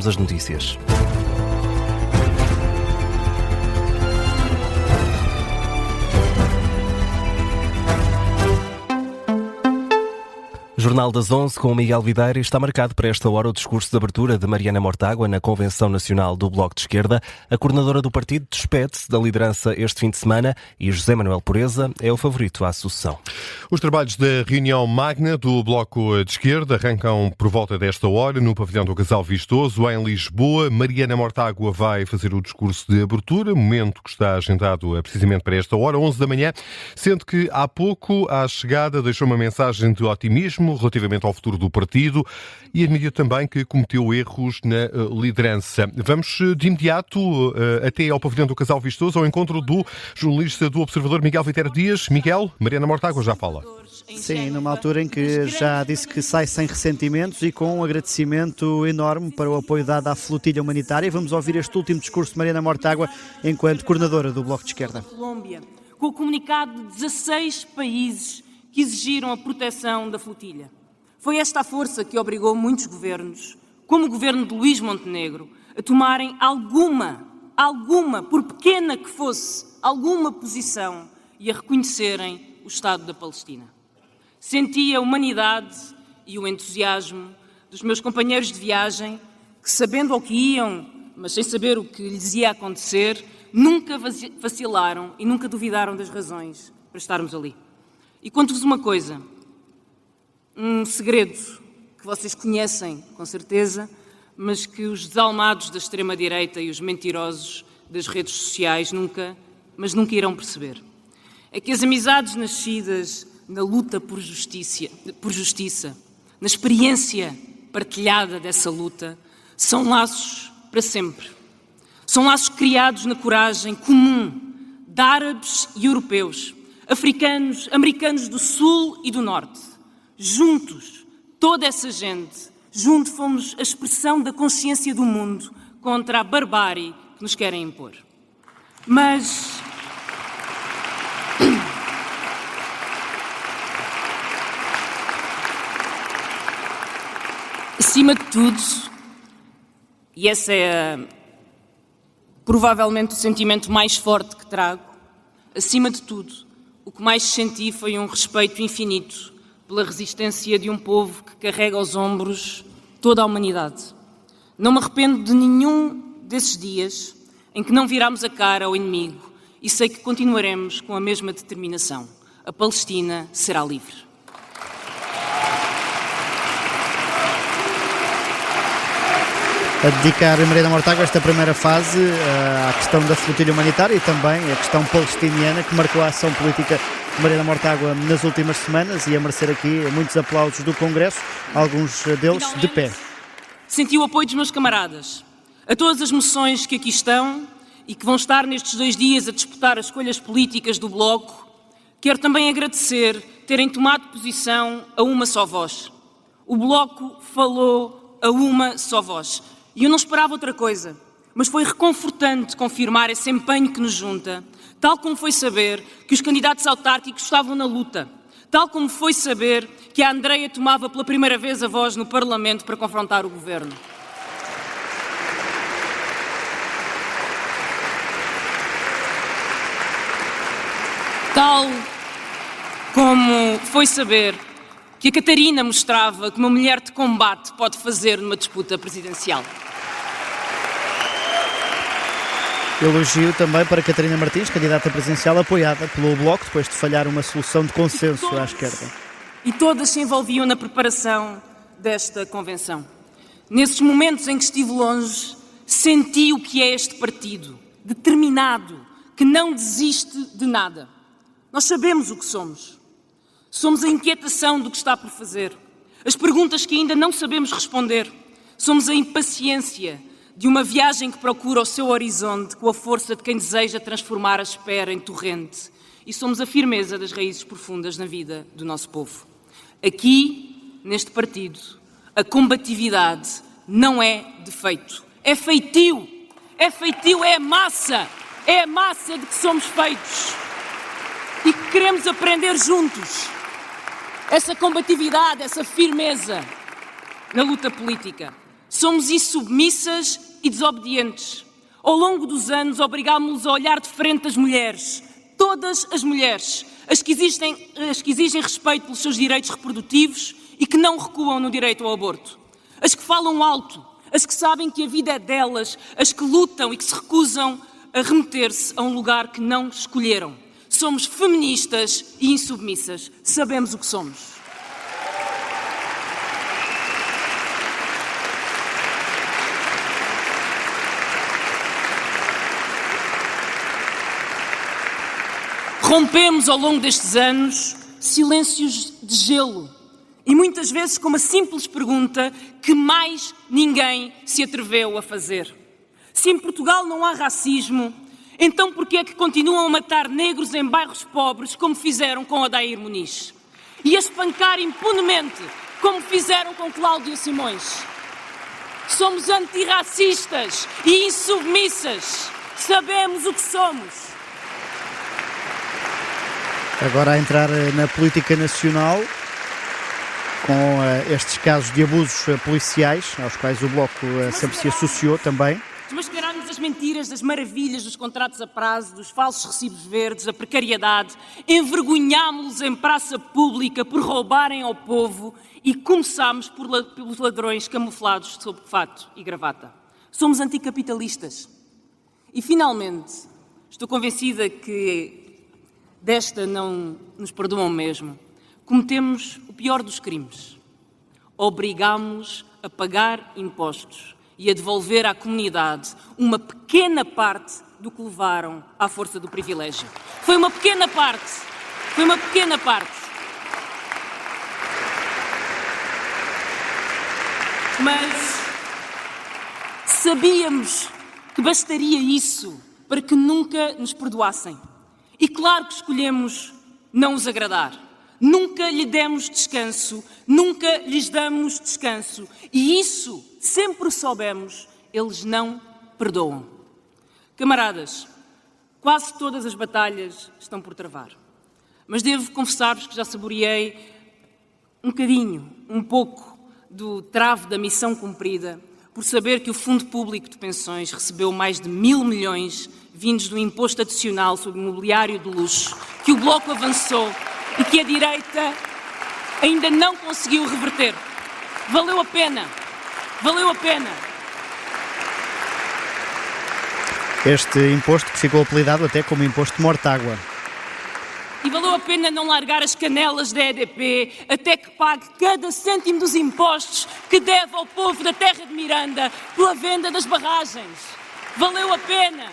as notícias. Jornal das 11 com o Miguel Videira. Está marcado para esta hora o discurso de abertura de Mariana Mortágua na Convenção Nacional do Bloco de Esquerda. A coordenadora do partido despede-se da liderança este fim de semana e José Manuel Pureza é o favorito à sucessão. Os trabalhos da reunião magna do Bloco de Esquerda arrancam por volta desta hora no pavilhão do Casal Vistoso, em Lisboa. Mariana Mortágua vai fazer o discurso de abertura, momento que está agendado precisamente para esta hora, 11 da manhã, sendo que há pouco, à chegada, deixou uma mensagem de otimismo relativamente ao futuro do partido e admitiu também que cometeu erros na liderança. Vamos de imediato até ao pavilhão do Casal Vistoso, ao encontro do jornalista do Observador, Miguel Videira Dias. Miguel, Mariana Mortágua já fala. Sim, numa altura em que já disse que sai sem ressentimentos e com um agradecimento enorme para o apoio dado à flotilha humanitária. Vamos ouvir este último discurso de Mariana Mortágua enquanto coordenadora do Bloco de Esquerda. Colômbia, com o comunicado de 16 países que exigiram a proteção da flotilha. Foi esta a força que obrigou muitos governos, como o governo de Luís Montenegro, a tomarem alguma, por pequena que fosse, alguma posição e a reconhecerem o Estado da Palestina. Senti a humanidade e o entusiasmo dos meus companheiros de viagem que, sabendo ao que iam, mas sem saber o que lhes ia acontecer, nunca vacilaram e nunca duvidaram das razões para estarmos ali. E conto-vos uma coisa, um segredo que vocês conhecem, com certeza, mas que os desalmados da extrema-direita e os mentirosos das redes sociais nunca irão perceber. É que as amizades nascidas na luta por justiça, na experiência partilhada dessa luta, são laços para sempre. São laços criados na coragem comum de árabes e europeus, africanos, americanos do Sul e do Norte. Juntos, toda essa gente, juntos fomos a expressão da consciência do mundo contra a barbárie que nos querem impor. Mas acima de tudo, e esse é provavelmente o sentimento mais forte que trago, acima de tudo, o que mais senti foi um respeito infinito pela resistência de um povo que carrega aos ombros toda a humanidade. Não me arrependo de nenhum desses dias em que não virámos a cara ao inimigo e sei que continuaremos com a mesma determinação. A Palestina será livre. A dedicar a Mariana Mortágua esta primeira fase à questão da flotilha humanitária e também à questão palestiniana que marcou a ação política de Mariana Mortágua nas últimas semanas e a merecer aqui muitos aplausos do Congresso, alguns deles de pé. Senti o apoio dos meus camaradas, a todas as moções que aqui estão e que vão estar nestes 2 dias a disputar as escolhas políticas do Bloco. Quero também agradecer terem tomado posição a uma só voz. O Bloco falou a uma só voz. E eu não esperava outra coisa, mas foi reconfortante confirmar esse empenho que nos junta, tal como foi saber que os candidatos autárquicos estavam na luta, tal como foi saber que a Andreia tomava pela primeira vez a voz no Parlamento para confrontar o governo. Tal como foi saber que a Catarina mostrava que uma mulher de combate pode fazer numa disputa presidencial. Elogio também para Catarina Martins, candidata presidencial apoiada pelo Bloco, depois de falhar uma solução de consenso à esquerda. E todas se envolviam na preparação desta convenção. Nesses momentos em que estive longe, senti o que é este partido, determinado, que não desiste de nada. Nós sabemos o que somos. Somos a inquietação do que está por fazer, as perguntas que ainda não sabemos responder. Somos a impaciência de uma viagem que procura o seu horizonte com a força de quem deseja transformar a espera em torrente. E somos a firmeza das raízes profundas na vida do nosso povo. Aqui, neste partido, a combatividade não é defeito, é feitio. É feitio, é a massa de que somos feitos e que queremos aprender juntos. Essa combatividade, essa firmeza na luta política. Somos insubmissas e desobedientes. Ao longo dos anos, obrigámos-nos a olhar de frente as mulheres, todas as mulheres, as que exigem respeito pelos seus direitos reprodutivos e que não recuam no direito ao aborto. As que falam alto, as que sabem que a vida é delas, as que lutam e que se recusam a remeter-se a um lugar que não escolheram. Somos feministas e insubmissas. Sabemos o que somos. Rompemos ao longo destes anos silêncios de gelo e muitas vezes com uma simples pergunta que mais ninguém se atreveu a fazer. Se em Portugal não há racismo, então por que é que continuam a matar negros em bairros pobres como fizeram com Odair Muniz? E a espancar impunemente como fizeram com Cláudia Simões? Somos antirracistas e insubmissas. Sabemos o que somos. Agora a entrar na política nacional, com estes casos de abusos policiais, aos quais o Bloco sempre se associou também. Desmascararmos as mentiras, das maravilhas dos contratos a prazo, dos falsos recibos verdes, a precariedade, envergonhámos-los em praça pública por roubarem ao povo e começámos pelos ladrões camuflados sob fato e gravata. Somos anticapitalistas. E, finalmente, estou convencida que desta não nos perdoam mesmo. Cometemos o pior dos crimes. Obrigámos a pagar impostos e a devolver à comunidade uma pequena parte do que levaram à força do privilégio. Foi uma pequena parte. Foi uma pequena parte. Mas sabíamos que bastaria isso para que nunca nos perdoassem. E claro que escolhemos não os agradar. Nunca lhe demos descanso, nunca lhes damos descanso. E isso, sempre soubemos, eles não perdoam. Camaradas, quase todas as batalhas estão por travar. Mas devo confessar-vos que já saboreei um pouco do travo da missão cumprida, por saber que o Fundo Público de Pensões recebeu mais de 1.000 milhões vindos do imposto adicional sobre o imobiliário de luxo, que o Bloco avançou e que a direita ainda não conseguiu reverter. Valeu a pena. Valeu a pena. Este imposto que ficou apelidado até como imposto de Mortágua. E valeu a pena não largar as canelas da EDP até que pague cada cêntimo dos impostos que deve ao povo da terra de Miranda pela venda das barragens. Valeu a pena.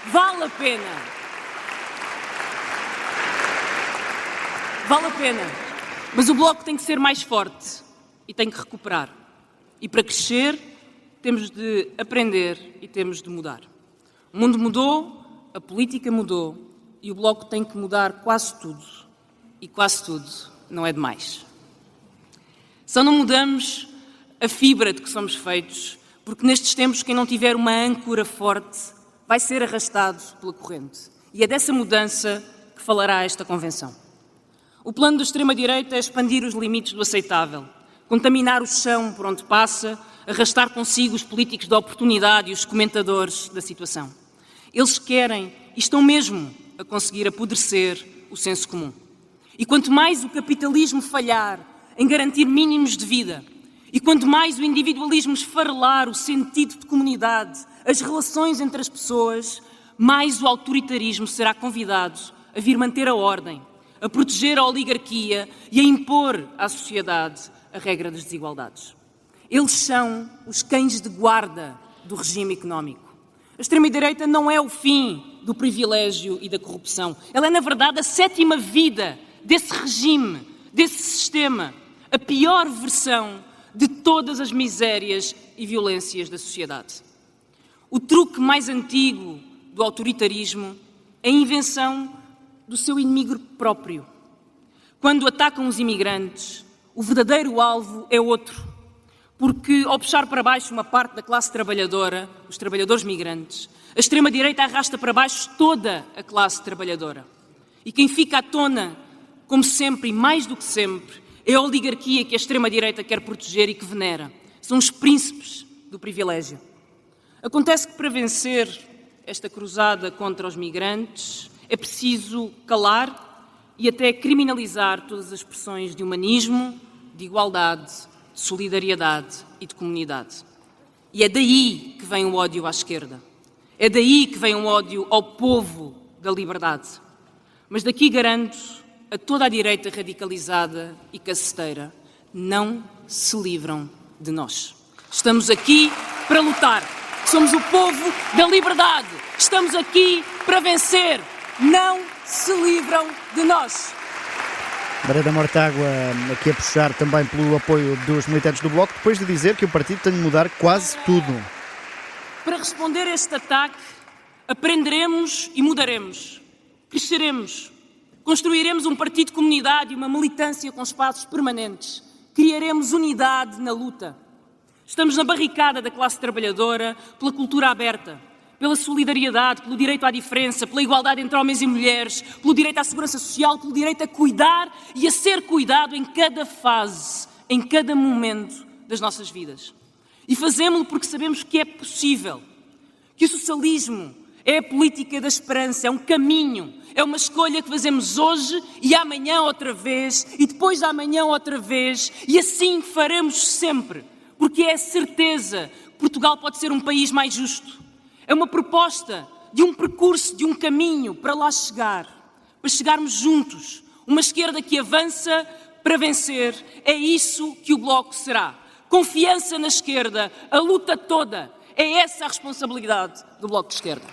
Vale a pena. Vale a pena. Mas o Bloco tem que ser mais forte e tem que recuperar. E para crescer, temos de aprender e temos de mudar. O mundo mudou, a política mudou e o Bloco tem que mudar quase tudo. E quase tudo não é demais. Só não mudamos a fibra de que somos feitos, porque nestes tempos quem não tiver uma âncora forte vai ser arrastado pela corrente. E é dessa mudança que falará esta convenção. O plano da extrema-direita é expandir os limites do aceitável, contaminar o chão por onde passa, arrastar consigo os políticos da oportunidade e os comentadores da situação. Eles querem e estão mesmo a conseguir apodrecer o senso comum. E quanto mais o capitalismo falhar em garantir mínimos de vida, e quanto mais o individualismo esfarelar o sentido de comunidade, as relações entre as pessoas, mais o autoritarismo será convidado a vir manter a ordem, a proteger a oligarquia e a impor à sociedade a regra das desigualdades. Eles são os cães de guarda do regime económico. A extrema-direita não é o fim do privilégio e da corrupção. Ela é, na verdade, a sétima vida desse regime, desse sistema, a pior versão de todas as misérias e violências da sociedade. O truque mais antigo do autoritarismo é a invenção do seu inimigo próprio. Quando atacam os imigrantes, o verdadeiro alvo é outro, porque ao puxar para baixo uma parte da classe trabalhadora, os trabalhadores migrantes, a extrema-direita arrasta para baixo toda a classe trabalhadora. E quem fica à tona, como sempre e mais do que sempre, é a oligarquia que a extrema-direita quer proteger e que venera. São os príncipes do privilégio. Acontece que para vencer esta cruzada contra os migrantes é preciso calar e até criminalizar todas as expressões de humanismo, de igualdade, de solidariedade e de comunidade. E é daí que vem o ódio à esquerda. É daí que vem o ódio ao povo da liberdade. Mas daqui garanto a toda a direita radicalizada e caceteira: não se livram de nós. Estamos aqui para lutar. Somos o povo da liberdade. Estamos aqui para vencer. Não se livram de nós. Mariana Mortágua aqui a puxar também pelo apoio dos militantes do Bloco, depois de dizer que o partido tem de mudar quase tudo. Para responder a este ataque, aprenderemos e mudaremos. Cresceremos. Construiremos um partido de comunidade e uma militância com espaços permanentes. Criaremos unidade na luta. Estamos na barricada da classe trabalhadora pela cultura aberta, pela solidariedade, pelo direito à diferença, pela igualdade entre homens e mulheres, pelo direito à segurança social, pelo direito a cuidar e a ser cuidado em cada fase, em cada momento das nossas vidas. E fazemos-lo porque sabemos que é possível, que o socialismo é a política da esperança, é um caminho, é uma escolha que fazemos hoje e amanhã outra vez e depois de amanhã outra vez e assim faremos sempre, porque é a certeza que Portugal pode ser um país mais justo. É uma proposta de um percurso, de um caminho para lá chegar, para chegarmos juntos, uma esquerda que avança para vencer. É isso que o Bloco será. Confiança na esquerda, a luta toda, é essa a responsabilidade do Bloco de Esquerda.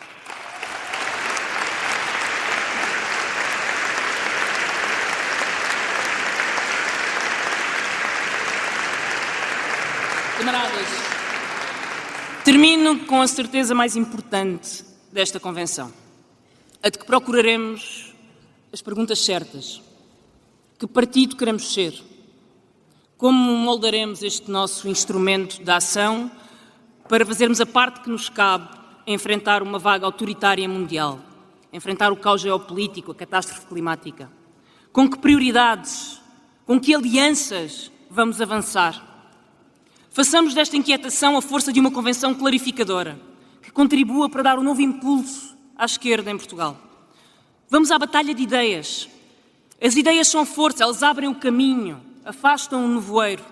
Camaradas, termino com a certeza mais importante desta convenção, a de que procuraremos as perguntas certas. Que partido queremos ser? Como moldaremos este nosso instrumento de ação para fazermos a parte que nos cabe em enfrentar uma vaga autoritária mundial, enfrentar o caos geopolítico, a catástrofe climática? Com que prioridades, com que alianças vamos avançar? Façamos desta inquietação a força de uma convenção clarificadora, que contribua para dar um novo impulso à esquerda em Portugal. Vamos à batalha de ideias. As ideias são força, elas abrem o caminho, afastam o nevoeiro.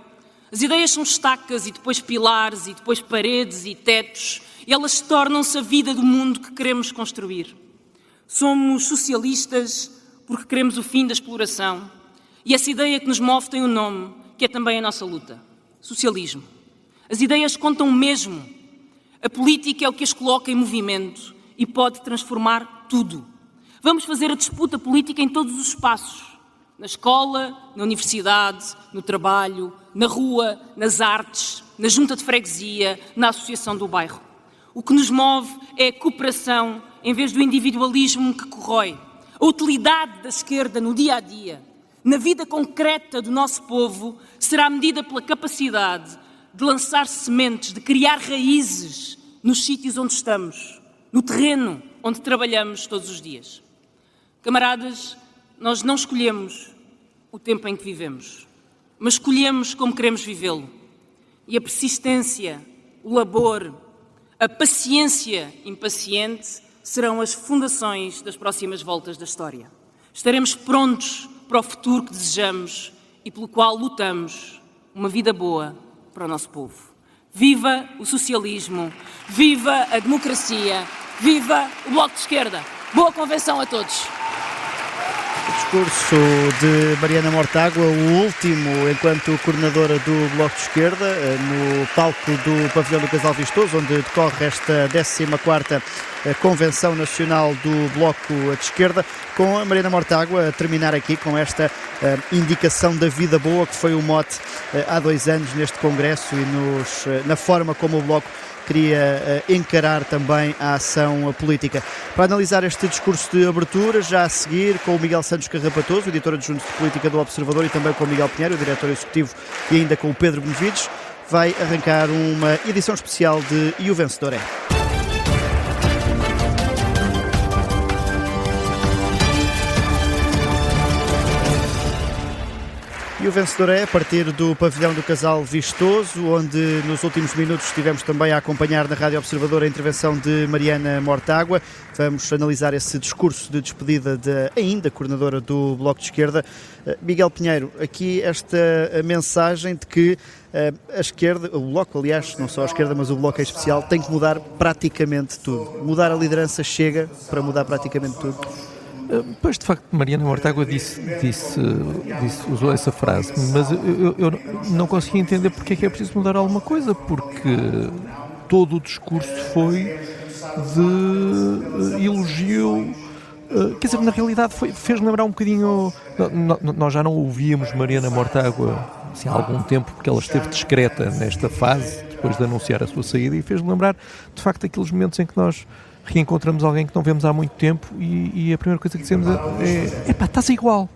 As ideias são estacas e depois pilares e depois paredes e tetos, e elas tornam-se a vida do mundo que queremos construir. Somos socialistas porque queremos o fim da exploração, e essa ideia que nos move tem um nome, que é também a nossa luta. Socialismo. As ideias contam mesmo. A política é o que as coloca em movimento e pode transformar tudo. Vamos fazer a disputa política em todos os espaços. Na escola, na universidade, no trabalho, na rua, nas artes, na junta de freguesia, na associação do bairro. O que nos move é a cooperação em vez do individualismo que corrói. A utilidade da esquerda no dia-a-dia, na vida concreta do nosso povo, será medida pela capacidade de lançar sementes, de criar raízes nos sítios onde estamos, no terreno onde trabalhamos todos os dias. Camaradas, nós não escolhemos o tempo em que vivemos, mas escolhemos como queremos vivê-lo. E a persistência, o labor, a paciência impaciente serão as fundações das próximas voltas da história. Estaremos prontos para o futuro que desejamos e pelo qual lutamos, uma vida boa para o nosso povo. Viva o socialismo, viva a democracia, viva o Bloco de Esquerda. Boa convenção a todos. O discurso de Mariana Mortágua, o último enquanto coordenadora do Bloco de Esquerda, no palco do Pavilhão do Casal Vistoso, onde decorre esta 14ª Convenção Nacional do Bloco de Esquerda, com a Mariana Mortágua a terminar aqui com esta indicação da vida boa, que foi o mote há 2 anos neste Congresso e na forma como o Bloco queria encarar também a ação política. Para analisar este discurso de abertura, já a seguir com o Miguel Santos Carrapatoso, editor adjunto de política do Observador, e também com o Miguel Pinheiro, o diretor executivo, e ainda com o Pedro Benevides, vai arrancar uma edição especial de E o Vencedor é. E o vencedor é a partir do pavilhão do Casal Vistoso, onde nos últimos minutos estivemos também a acompanhar na Rádio Observador a intervenção de Mariana Mortágua. Vamos analisar esse discurso de despedida da ainda coordenadora do Bloco de Esquerda. Miguel Pinheiro, aqui esta mensagem de que a esquerda, o Bloco, aliás, não só a esquerda, mas o Bloco em especial, tem que mudar praticamente tudo. Mudar a liderança chega para mudar praticamente tudo? Pois, de facto, Mariana Mortágua usou essa frase, mas eu não consegui entender porque é que é preciso mudar alguma coisa, porque todo o discurso foi de elogio. Quer dizer, na realidade fez lembrar um bocadinho. Nós já não ouvíamos Mariana Mortágua assim, há algum tempo, porque ela esteve discreta nesta fase, depois de anunciar a sua saída, e fez lembrar, de facto, aqueles momentos em que nós reencontramos alguém que não vemos há muito tempo e a primeira coisa que dizemos é epá, estás igual,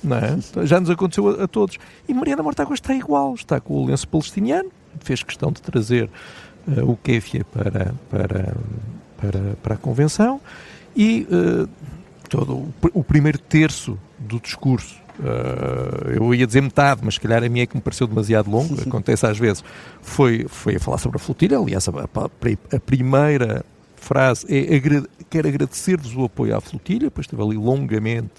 não é? Já nos aconteceu a todos. E Mariana Mortágua está igual, está com o lenço palestiniano, fez questão de trazer o Kéfia para a convenção e todo o primeiro terço do discurso, eu ia dizer metade, mas se calhar a minha é que me pareceu demasiado longo, acontece às vezes, foi a falar sobre a flotilha. Aliás, a primeira frase é: quero agradecer-vos o apoio à flotilha. Depois esteve ali longamente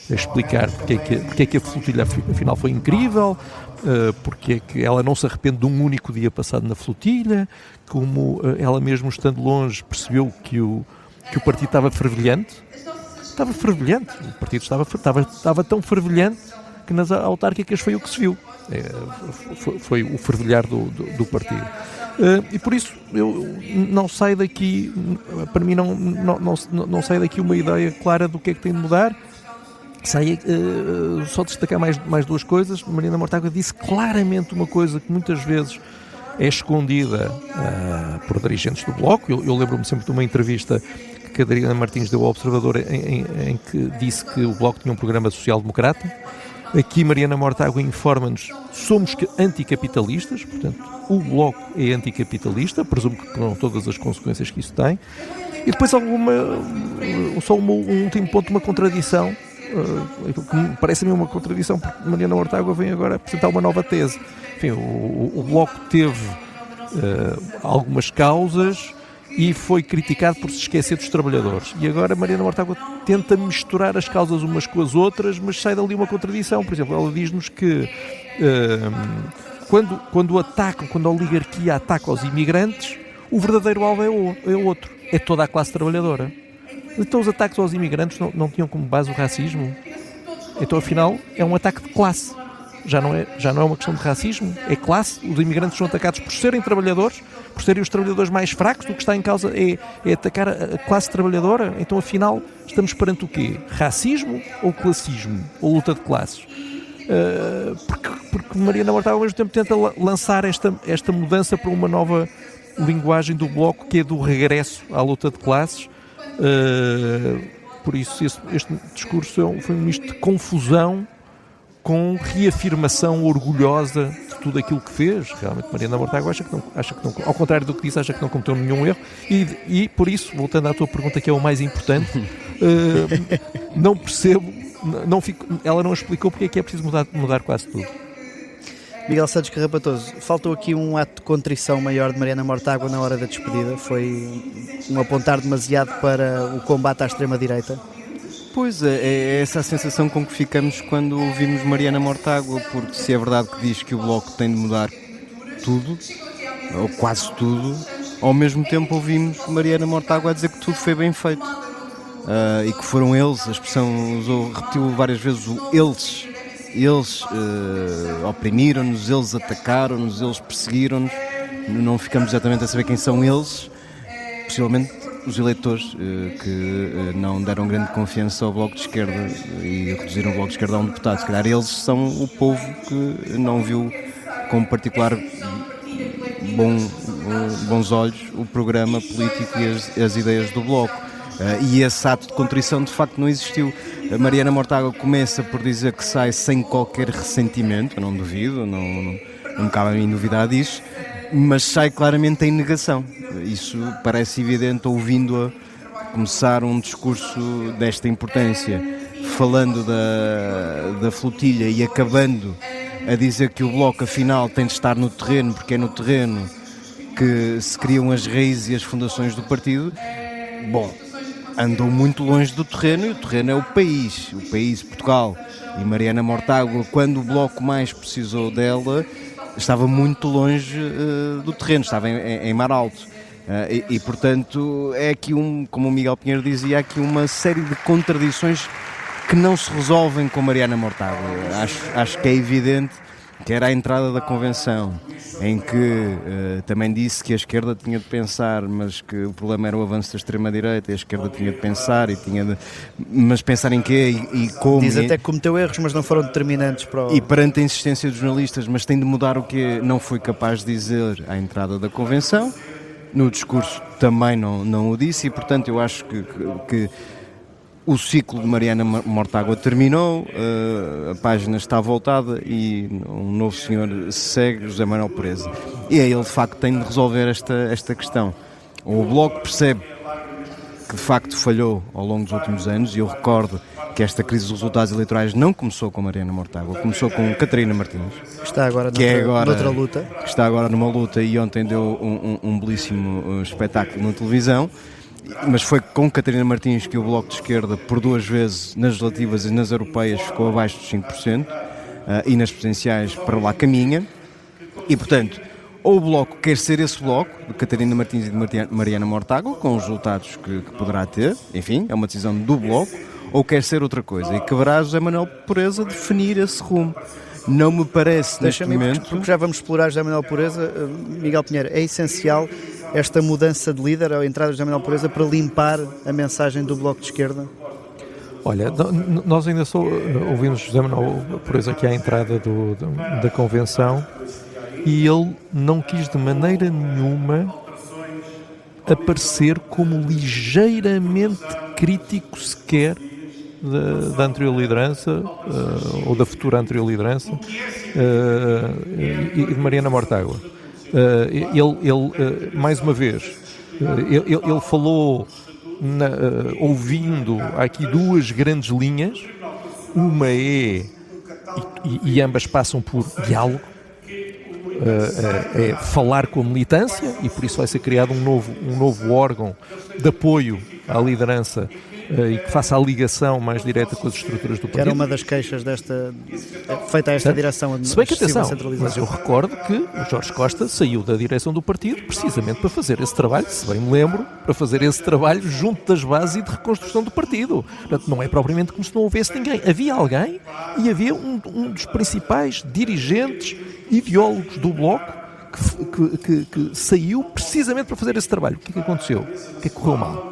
a explicar porque é que a flotilha afinal foi incrível, porque é que ela não se arrepende de um único dia passado na flotilha, como ela mesmo estando longe percebeu que o partido estava fervilhante. Estava fervilhante, o partido estava tão fervilhante que nas autárquicas foi o que se viu. Foi o fervilhar do partido. E por isso eu não saio daqui, para mim não sai daqui uma ideia clara do que é que tem de mudar. Só destacar mais duas coisas. Mariana Mortágua disse claramente uma coisa que muitas vezes é escondida por dirigentes do Bloco. Eu lembro-me sempre de uma entrevista que a Catarina Martins deu ao Observador em que disse que o Bloco tinha um programa social-democrata. Aqui Mariana Mortágua informa-nos: somos anticapitalistas, portanto o Bloco é anticapitalista, presumo que com todas as consequências que isso tem. E depois só um último ponto, uma contradição, que parece-me uma contradição, porque Mariana Mortágua vem agora apresentar uma nova tese. Enfim, o Bloco teve algumas causas e foi criticado por se esquecer dos trabalhadores. E agora Mariana Mortágua tenta misturar as causas umas com as outras, mas sai dali uma contradição. Por exemplo, ela diz-nos que quando a oligarquia ataca os imigrantes, o verdadeiro alvo é outro, é toda a classe trabalhadora. Então os ataques aos imigrantes não tinham como base o racismo? Então afinal é um ataque de classe. Já não é uma questão de racismo, é classe. Os imigrantes são atacados por serem trabalhadores, por serem os trabalhadores mais fracos. O que está em causa é atacar a classe trabalhadora. Então afinal estamos perante o quê? Racismo ou classismo? Ou luta de classes? Porque Mariana Mortágua ao mesmo tempo tenta lançar esta mudança para uma nova linguagem do Bloco, que é do regresso à luta de classes. Por isso este discurso foi um misto de confusão com reafirmação orgulhosa de tudo aquilo que fez. Realmente Mariana Mortágua acha que não, ao contrário do que disse, acha que não cometeu nenhum erro e por isso, voltando à tua pergunta, que é o mais importante, não percebo, ela não explicou porque é que é preciso mudar quase tudo. Miguel Santos Carrapatoso, faltou aqui um ato de contrição maior de Mariana Mortágua na hora da despedida. Foi um apontar demasiado para o combate à extrema-direita? Pois, é essa a sensação com que ficamos quando ouvimos Mariana Mortágua, porque se é verdade que diz que o Bloco tem de mudar tudo, ou quase tudo, ao mesmo tempo ouvimos Mariana Mortágua a dizer que tudo foi bem feito. E que foram eles, a expressão repetiu várias vezes o eles. Eles oprimiram-nos, eles atacaram-nos, eles perseguiram-nos. Não ficamos exatamente a saber quem são eles, possivelmente os eleitores que não deram grande confiança ao Bloco de Esquerda e reduziram o Bloco de Esquerda a um deputado. Se calhar eles são o povo que não viu com particular bons olhos o programa político e as ideias do Bloco. E esse ato de contrição de facto não existiu. A Mariana Mortágua começa por dizer que sai sem qualquer ressentimento, eu não duvido, não me cabe a mim duvidar disso, mas sai claramente em negação. Isso parece evidente ouvindo-a começar um discurso desta importância, falando da flotilha e acabando a dizer que o Bloco afinal tem de estar no terreno, porque é no terreno que se criam as raízes e as fundações do partido. Bom, andou muito longe do terreno, e o terreno é o país Portugal. E Mariana Mortágua, quando o Bloco mais precisou dela, estava muito longe do terreno, estava em mar alto. E portanto é aqui como o Miguel Pinheiro dizia, há aqui uma série de contradições que não se resolvem com Mariana Mortágua. Acho que é evidente que era a entrada da convenção, em que também disse que a esquerda tinha de pensar, mas que o problema era o avanço da extrema-direita, e a esquerda tinha de pensar, mas pensar em quê e como. Diz até que cometeu erros, mas não foram determinantes para o... E perante a insistência dos jornalistas, mas tem de mudar o que não foi capaz de dizer à entrada da convenção. No discurso também não o disse, e portanto eu acho que o ciclo de Mariana Mortágua terminou, a página está voltada e um novo senhor segue, José Manuel Pureza. E é ele de facto que tem de resolver esta questão. O Bloco percebe que de facto falhou ao longo dos últimos anos, e eu recordo que esta crise dos resultados eleitorais não começou com Mariana Mortágua, começou com Catarina Martins, que está agora noutra luta. Que está agora numa luta, e ontem deu um belíssimo espetáculo na televisão. Mas foi com Catarina Martins que o Bloco de Esquerda, por 2 vezes, nas legislativas e nas europeias, ficou abaixo dos 5%, e nas presidenciais para lá caminha. E, portanto, ou o Bloco quer ser esse Bloco, de Catarina Martins e de Mariana Mortágua, com os resultados que poderá ter, enfim, é uma decisão do Bloco, ou quer ser outra coisa, e caberá José Manuel Pureza definir esse rumo. Não me parece, neste momento... Porque já vamos explorar José Manuel Pureza. Miguel Pinheiro, é essencial esta mudança de líder, a entrada de José Manuel Pureza, para limpar a mensagem do Bloco de Esquerda? Olha, nós ainda ouvimos José Manuel Pureza aqui à entrada da convenção, e ele não quis de maneira nenhuma aparecer como ligeiramente crítico sequer da anterior liderança, ou da futura anterior liderança, e de Mariana Mortágua. Ele mais uma vez, ele falou, ouvindo aqui 2 grandes linhas. Uma é, e ambas passam por diálogo, é falar com a militância, e por isso vai ser criado um novo órgão de apoio à liderança, e que faça a ligação mais direta com as estruturas do partido. Que era uma das queixas feita a esta direção. Se bem que atenção, mas eu recordo que o Jorge Costa saiu da direção do partido precisamente para fazer esse trabalho, se bem me lembro, para fazer esse trabalho junto das bases e de reconstrução do partido. Portanto, não é propriamente como se não houvesse ninguém. Havia alguém, e havia um dos principais dirigentes, ideólogos do Bloco, que saiu precisamente para fazer esse trabalho. O que é que aconteceu? O que é que correu mal?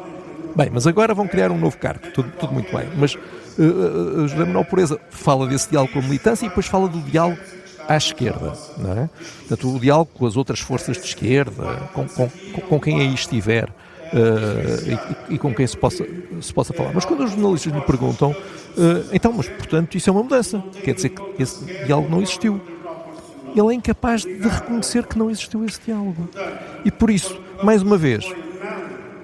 Bem, mas agora vão criar um novo cargo, tudo muito bem. Mas José Manuel Pureza fala desse diálogo com a militância, e depois fala do diálogo à esquerda, não é? Portanto, o diálogo com as outras forças de esquerda, com quem aí estiver, e com quem se possa falar. Mas quando os jornalistas lhe perguntam, então, mas portanto isso é uma mudança, quer dizer que esse diálogo não existiu. Ele é incapaz de reconhecer que não existiu esse diálogo. E por isso, mais uma vez,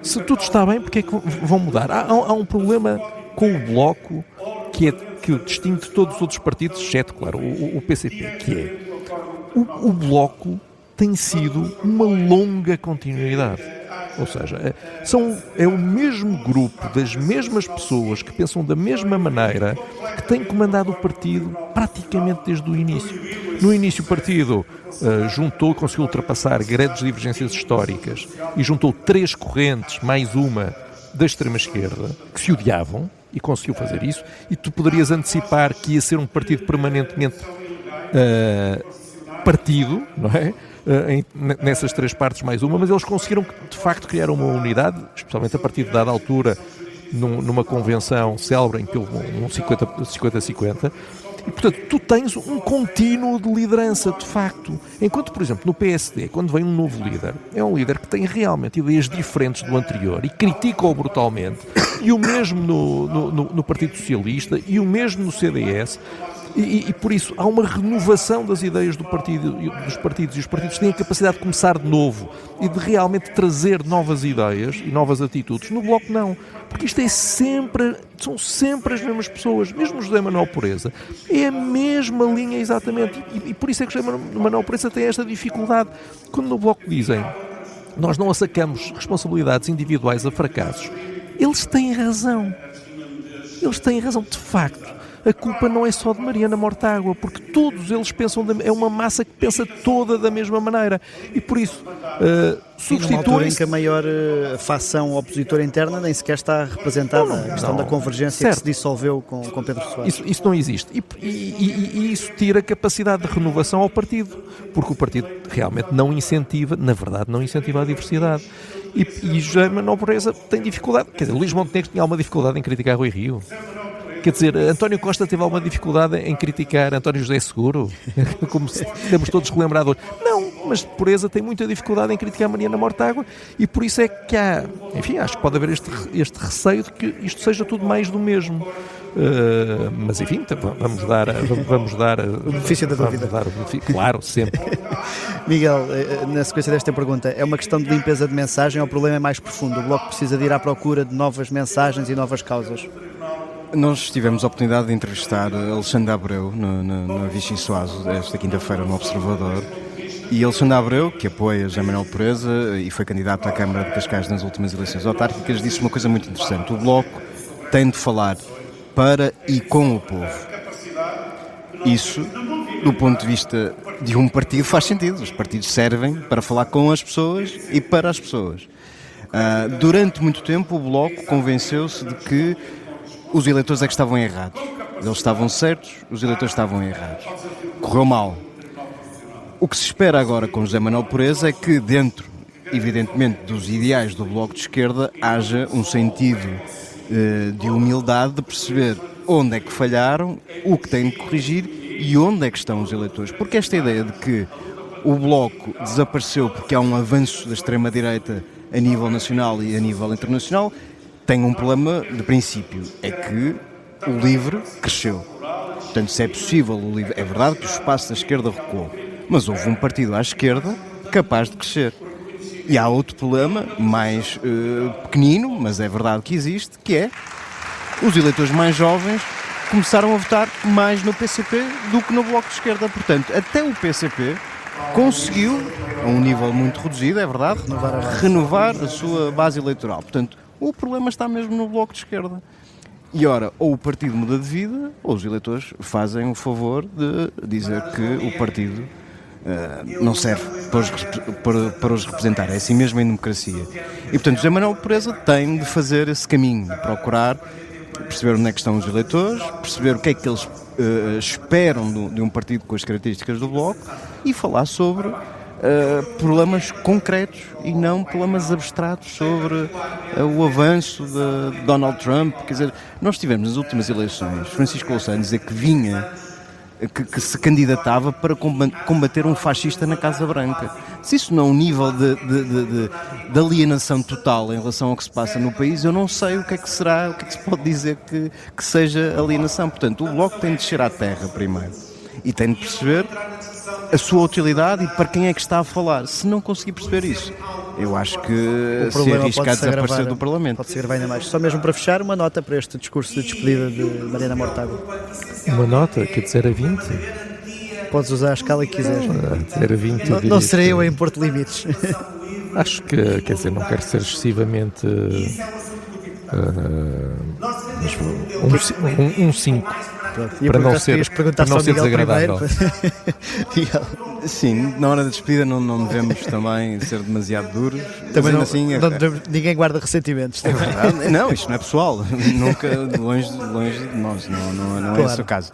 se tudo está bem, porque é que vão mudar? Há um problema com o Bloco que o distingue de todos os outros partidos, exceto, claro, o PCP, que é o Bloco tem sido uma longa continuidade. Ou seja, é o mesmo grupo, das mesmas pessoas que pensam da mesma maneira, que tem comandado o partido praticamente desde o início. No início o partido conseguiu ultrapassar grandes divergências históricas e juntou 3 correntes, mais uma da extrema-esquerda, que se odiavam, e conseguiu fazer isso, e tu poderias antecipar que ia ser um partido permanentemente partido, não é? Nessas 3 partes mais uma, mas eles conseguiram de facto criar uma unidade, especialmente a partir de dada altura, numa convenção célebre em que houve um 50-50, e portanto tu tens um contínuo de liderança de facto, enquanto por exemplo no PSD, quando vem um novo líder, é um líder que tem realmente ideias diferentes do anterior e critica-o brutalmente, e o mesmo no Partido Socialista, e o mesmo no CDS. E por isso há uma renovação das ideias dos partidos, e os partidos têm a capacidade de começar de novo e de realmente trazer novas ideias e novas atitudes. No Bloco não, porque isto são sempre as mesmas pessoas, mesmo José Manuel Pureza, é a mesma linha exatamente, e por isso é que José Manuel Pureza tem esta dificuldade. Quando no Bloco dizem nós não assacamos responsabilidades individuais a fracassos, eles têm razão, de facto. A culpa não é só de Mariana Mortágua, porque todos eles pensam, é uma massa que pensa toda da mesma maneira, e por isso numa altura em que a maior facção opositora interna nem sequer está representada, a questão da convergência, certo, que se dissolveu com Pedro Soares. Isso não existe, e isso tira capacidade de renovação ao partido, porque o partido realmente não incentiva a diversidade. E José Manuel Pureza tem dificuldade, quer dizer, Luís Montenegro tinha alguma dificuldade em criticar Rui Rio. Quer dizer, António Costa teve alguma dificuldade em criticar António José Seguro, como se temos todos relembrado hoje. Não, mas Pureza tem muita dificuldade em criticar Mariana Mortágua, e por isso é que acho que pode haver este receio de que isto seja tudo mais do mesmo. Mas enfim, vamos dar o benefício da dúvida. Claro, sempre. Miguel, na sequência desta pergunta, é uma questão de limpeza de mensagem ou o problema é mais profundo? O Bloco precisa de ir à procura de novas mensagens e novas causas? Nós tivemos a oportunidade de entrevistar Alexandre Abreu na Vichy Soares esta quinta-feira no Observador, e Alexandre Abreu, que apoia José Manuel Pureza e foi candidato à Câmara de Cascais nas últimas eleições autárquicas, disse uma coisa muito interessante: o Bloco tem de falar para e com o povo. Isso, do ponto de vista de um partido, faz sentido. Os partidos servem para falar com as pessoas e para as pessoas. Durante muito tempo o Bloco convenceu-se de que os eleitores é que estavam errados. Eles estavam certos, os eleitores estavam errados. Correu mal. O que se espera agora com José Manuel Pureza é que, dentro, evidentemente, dos ideais do Bloco de Esquerda, haja um sentido de humildade, de perceber onde é que falharam, o que têm de corrigir e onde é que estão os eleitores. Porque esta ideia de que o Bloco desapareceu porque há um avanço da extrema-direita a nível nacional e a nível internacional tem um problema de princípio, é que o LIVRE cresceu. Portanto, se é possível o LIVRE, é verdade que o espaço da esquerda recuou, mas houve um partido à esquerda capaz de crescer. E há outro problema, mais pequenino, mas é verdade que existe, que é os eleitores mais jovens começaram a votar mais no PCP do que no Bloco de Esquerda. Portanto, até o PCP conseguiu, a um nível muito reduzido, é verdade, renovar a sua base eleitoral. Portanto, o problema está mesmo no Bloco de Esquerda. E ora, ou o partido muda de vida, ou os eleitores fazem o favor de dizer que o partido não serve para os representar. É assim mesmo em democracia. E, portanto, José Manuel Pureza tem de fazer esse caminho, de procurar perceber onde é que estão os eleitores, perceber o que é que eles esperam de um partido com as características do Bloco e falar sobre problemas concretos e não problemas abstratos sobre o avanço de Donald Trump. Quer dizer, nós tivemos nas últimas eleições Francisco Louçã dizer que vinha, que se candidatava para combater um fascista na Casa Branca. Se isso não é um nível de alienação total em relação ao que se passa no país, eu não sei o que é que será, o que é que se pode dizer que seja alienação. Portanto, o Bloco tem de descer à terra primeiro e tem de perceber a sua utilidade e para quem é que está a falar. Se não conseguir perceber isso, eu acho que se arrisca a desaparecer do Parlamento. Pode ser ainda mais. Só mesmo para fechar, uma nota para este discurso de despedida de Mariana Mortágua. Uma nota? Que de 0 a 20? Podes usar a escala que quiseres. De 0 a 20 não serei eu em Porto Limites. Acho que, quer dizer, não quero ser excessivamente... um 5. Para não ser desagradável. Sim, na hora da despedida não devemos também ser demasiado duros. Também não, assim, ninguém guarda ressentimentos. É verdade. Não, isto não é pessoal. Nunca, longe de nós. Não claro. É esse o caso.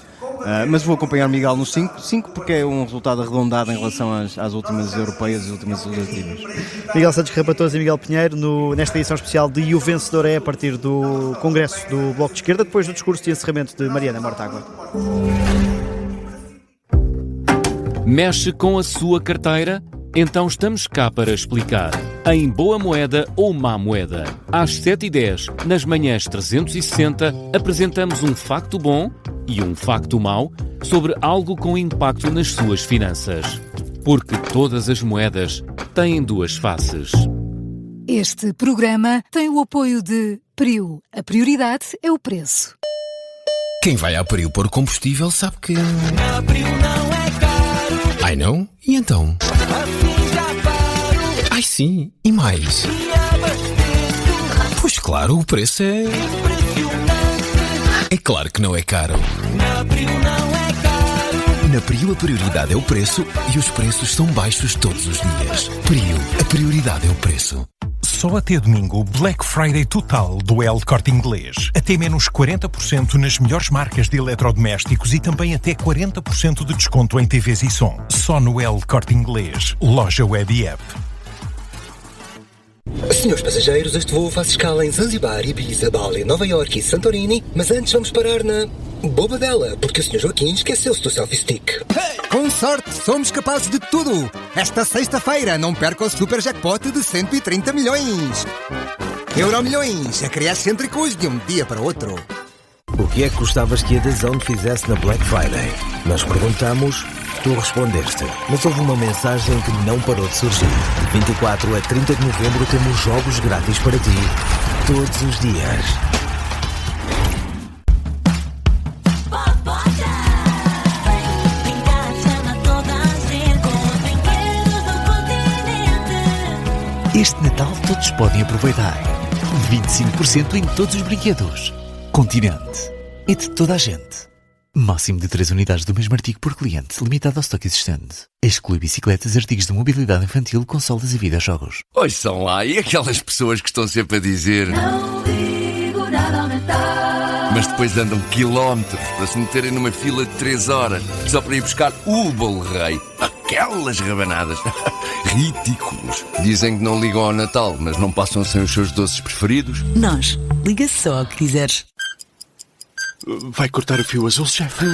Mas vou acompanhar Miguel no 5 porque é um resultado arredondado em relação às últimas europeias e últimas legislativas. Miguel Santos Rapatoso e Miguel Pinheiro, nesta edição especial de E o Vencedor é a partir do Congresso do Bloco de Esquerda, depois do discurso de encerramento de Mariana Mortágua. Mexe com a sua carteira? Então estamos cá para explicar. Em Boa Moeda ou Má Moeda. Às 7h10, nas manhãs 360, apresentamos um facto bom e um facto mau sobre algo com impacto nas suas finanças. Porque todas as moedas têm duas faces. Este programa tem o apoio de Priu. A prioridade é o preço. Quem vai à Priu pôr combustível sabe que... Na Priu não é caro. Ai não? E então? Assim já paro. Ai sim, e mais? E abasteço. Pois claro, o preço é... impressionante. É claro que não é caro. Na Priu não é caro. Na Priu a prioridade é o preço e os preços são baixos todos os dias. Priu, a prioridade é o preço. Só até domingo, Black Friday total do El Corte Inglês. Até menos 40% nas melhores marcas de eletrodomésticos e também até 40% de desconto em TVs e som. Só no El Corte Inglês. Loja web e app. Senhores passageiros, este voo faz escala em Zanzibar, Ibiza, Bali, Nova Iorque e Santorini, mas antes vamos parar na Bobadela, porque o Sr. Joaquim esqueceu-se do selfie stick. Com sorte, somos capazes de tudo! Esta sexta-feira não perca o super jackpot de 130 milhões! Euromilhões, acresce cêntricos de um dia para outro. O que é que gostavas que a DAZN fizesse na Black Friday? Nós perguntamos, tu respondeste. Mas houve uma mensagem que não parou de surgir. De 24 a 30 de novembro temos jogos grátis para ti, todos os dias. Este Natal todos podem aproveitar. 25% em todos os brinquedos. Continente. É de toda a gente. Máximo de 3 unidades do mesmo artigo por cliente, limitado ao estoque existente. Exclui bicicletas, artigos de mobilidade infantil, consolas e videojogos. Ouçam lá, e aquelas pessoas que estão sempre a dizer... Não digo nada aumentar. Mas depois andam quilómetros para se meterem numa fila de 3 horas, só para ir buscar o bolo rei. Aquelas rabanadas. Ridículos. Dizem que não ligam ao Natal, mas não passam sem os seus doces preferidos. Nós, liga só ao que quiseres. Vai cortar o fio azul, chefe?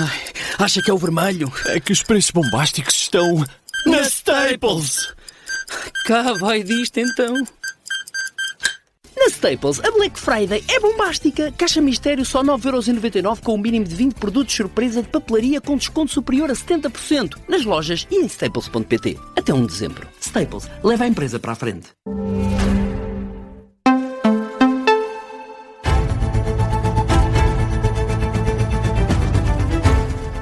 Acha que é o vermelho? É que os preços bombásticos estão... na Staples! Cá vai disto, então. Na Staples, a Black Friday é bombástica. Caixa mistério só 9,99€ com um mínimo de 20 produtos surpresa de papelaria com desconto superior a 70% nas lojas e em staples.pt. Até 1 de dezembro. Staples, leva a empresa para a frente.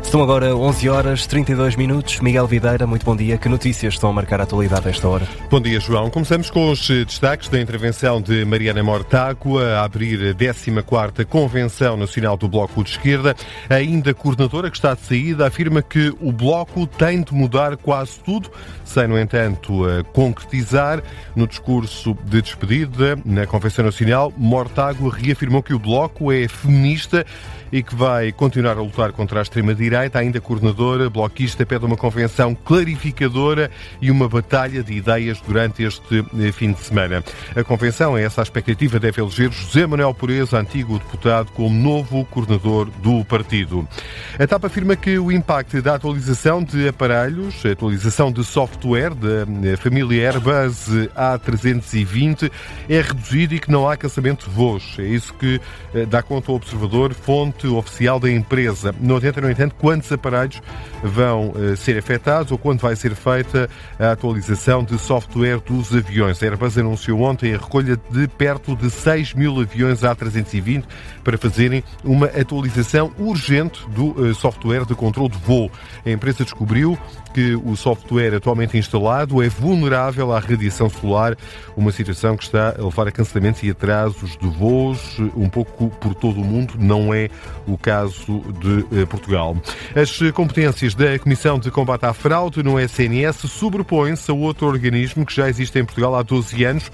São agora 11 horas 32 minutos. Miguel Videira, muito bom dia. Que notícias estão a marcar a atualidade a esta hora? Bom dia, João. Começamos com os destaques da intervenção de Mariana Mortágua a abrir a 14ª Convenção Nacional do Bloco de Esquerda. Ainda a coordenadora, que está de saída, afirma que o Bloco tem de mudar quase tudo, sem, no entanto, concretizar. No discurso de despedida na Convenção Nacional, Mortágua reafirmou que o Bloco é feminista e que vai continuar a lutar contra a extrema-direita. Ainda a coordenadora bloquista pede uma convenção clarificadora e uma batalha de ideias durante este fim de semana. A convenção, é essa a expectativa, deve eleger José Manuel Pureza, antigo deputado, como novo coordenador do partido. A TAP afirma que o impacto da atualização de aparelhos, a atualização de software da família Airbus A320 é reduzido e que não há cancelamento de voos. É isso que dá conta ao Observador, fonte oficial da empresa. Não adianta, no entanto, quantos aparelhos vão ser afetados ou quando vai ser feita a atualização de software dos aviões. A Airbus anunciou ontem a recolha de perto de 6.000 aviões A320 para fazerem uma atualização urgente do software de controle de voo. A empresa descobriu que o software atualmente instalado é vulnerável à radiação solar, uma situação que está a levar a cancelamentos e atrasos de voos um pouco por todo o mundo. Não é o caso de Portugal. As competências da Comissão de Combate à Fraude no SNS sobrepõem-se a outro organismo que já existe em Portugal há 12 anos.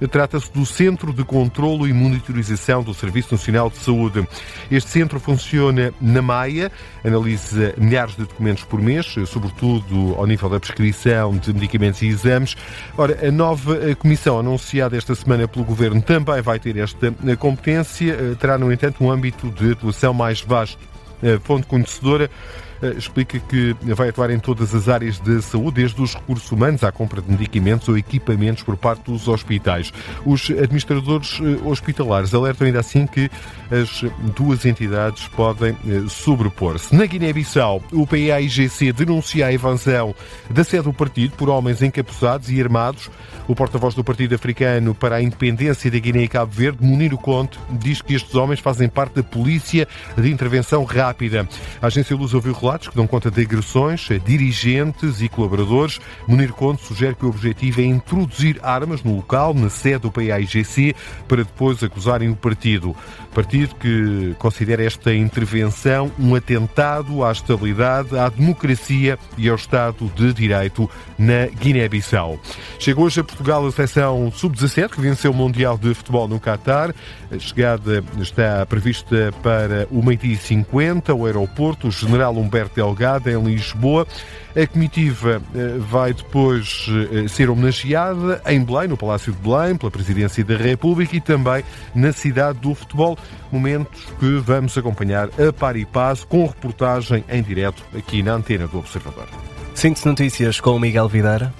Trata-se do Centro de Controlo e Monitorização do Serviço Nacional de Saúde. Este centro funciona na Maia, analisa milhares de documentos por mês, sobretudo ao nível da prescrição de medicamentos e exames. Ora, a nova comissão anunciada esta semana pelo Governo também vai ter esta competência, terá, no entanto, um âmbito de atuação mais vasto. A fonte conhecedora explica que vai atuar em todas as áreas de saúde, desde os recursos humanos à compra de medicamentos ou equipamentos por parte dos hospitais. Os administradores hospitalares alertam ainda assim que as duas entidades podem sobrepor-se. Na Guiné-Bissau, o PAIGC denuncia a evasão da sede do partido por homens encapuzados e armados. O porta-voz do Partido Africano para a Independência da Guiné e Cabo Verde, Munir Conte, diz que estes homens fazem parte da polícia de intervenção rápida. A agência Luz ouviu relatos que dão conta de agressões a dirigentes e colaboradores. Munir Conte sugere que o objetivo é introduzir armas no local, na sede do PAIGC, para depois acusarem o partido. Partido que considera esta intervenção um atentado à estabilidade, à democracia e ao Estado de Direito na Guiné-Bissau. Chegou hoje a Portugal a seleção sub-17, que venceu o Mundial de Futebol no Qatar. A chegada está prevista para o 12h50, ao aeroporto General Humberto Delgado, em Lisboa. A comitiva vai depois ser homenageada em Belém, no Palácio de Belém, pela Presidência da República e também na cidade do futebol. Momentos que vamos acompanhar a par e passo, com reportagem em direto aqui na antena do Observador. Síntese Notícias com o Miguel Videira.